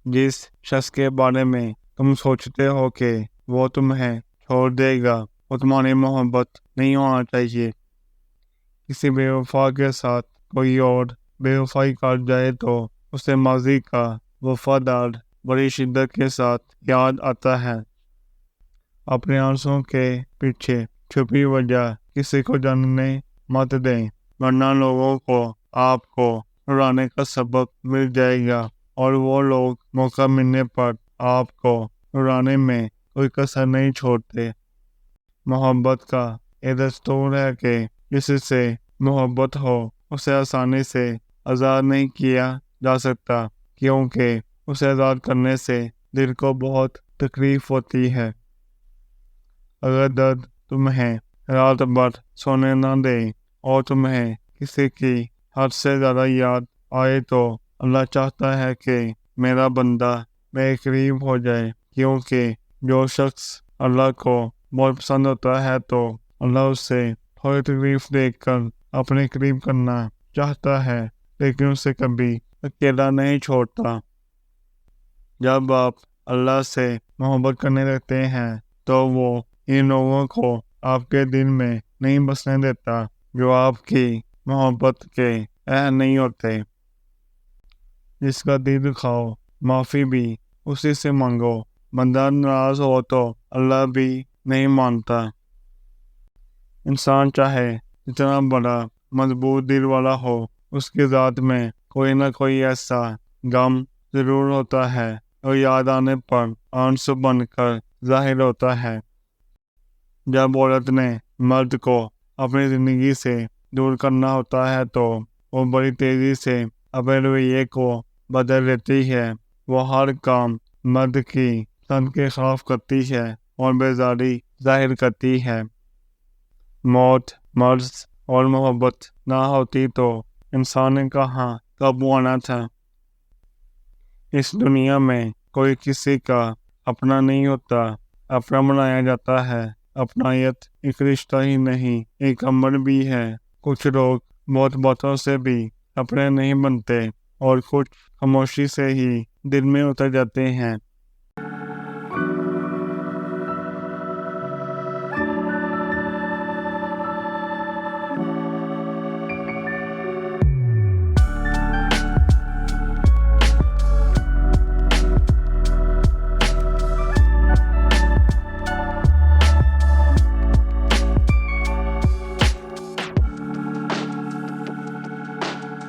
جس شخص کے بارے میں تم سوچتے ہو کہ وہ تمہیں چھوڑ دے گا وہ تمہاری محبت نہیں ہونا چاہیے۔ کسی بے وفا کے ساتھ کوئی اور بے وفائی کر جائے تو اسے ماضی کا وفادار بڑی شدت کے ساتھ یاد آتا ہے۔ اپنے آنسوؤں کے پیچھے چھپی وجہ کسی کو جاننے مت دیں، ورنہ لوگوں کو آپ کو رلانے کا سبب مل جائے گا اور وہ لوگ موقع ملنے پر آپ کو رلانے میں کوئی کسر نہیں چھوڑتے۔ محبت کا یہ دستور ہے کہ جس سے محبت ہو اسے آسانی سے آزاد نہیں کیا جا سکتا، کیونکہ اسے آزاد کرنے سے دل کو بہت تکلیف ہوتی ہے۔ اگر درد تمہیں رات بھر سونے نہ دے اور تمہیں کسی کی حد سے زیادہ یاد آئے تو اللہ چاہتا ہے کہ میرا بندہ میرے قریب ہو جائے، کیونکہ جو شخص اللہ کو بہت پسند ہوتا ہے تو اللہ اسے تھوڑی تکلیف دے کر اپنے قریب کرنا چاہتا ہے، لیکن اسے کبھی اکیلا نہیں چھوڑتا۔ جب آپ اللہ سے محبت کرنے لگتے ہیں تو وہ ان لوگوں کو آپ کے دل میں نہیں بسنے دیتا جو آپ کی محبت کے اہل نہیں ہوتے۔ جس کا دل دکھاؤ معافی بھی اسی سے مانگو، بندہ ناراض ہو تو اللہ بھی نہیں مانتا۔ انسان چاہے جتنا بڑا مضبوط دل والا ہو، اس کی ذات میں کوئی نہ کوئی ایسا غم ضرور ہوتا ہے اور یاد آنے پر آنسو بن کر ظاہر ہوتا ہے۔ جب عورت نے مرد کو اپنی زندگی سے دور کرنا ہوتا ہے تو وہ بڑی تیزی سے اپنے رویے کو بدل لیتی ہے۔ وہ ہر کام مرد کی پسند کے خلاف کرتی ہے اور بیزاری ظاہر کرتی ہے۔ موت، مرض اور محبت نہ ہوتی تو انسان نے کہاں قابو آنا تھا۔ اس دنیا میں کوئی کسی کا اپنا نہیں ہوتا، اپنا بنایا جاتا ہے۔ اپنائیت ایک رشتہ ہی نہیں، ایک عمل بھی ہے۔ کچھ لوگ بہت باتوں سے بھی اپنے نہیں بنتے اور کچھ خاموشی سے ہی دل میں اتر جاتے ہیں۔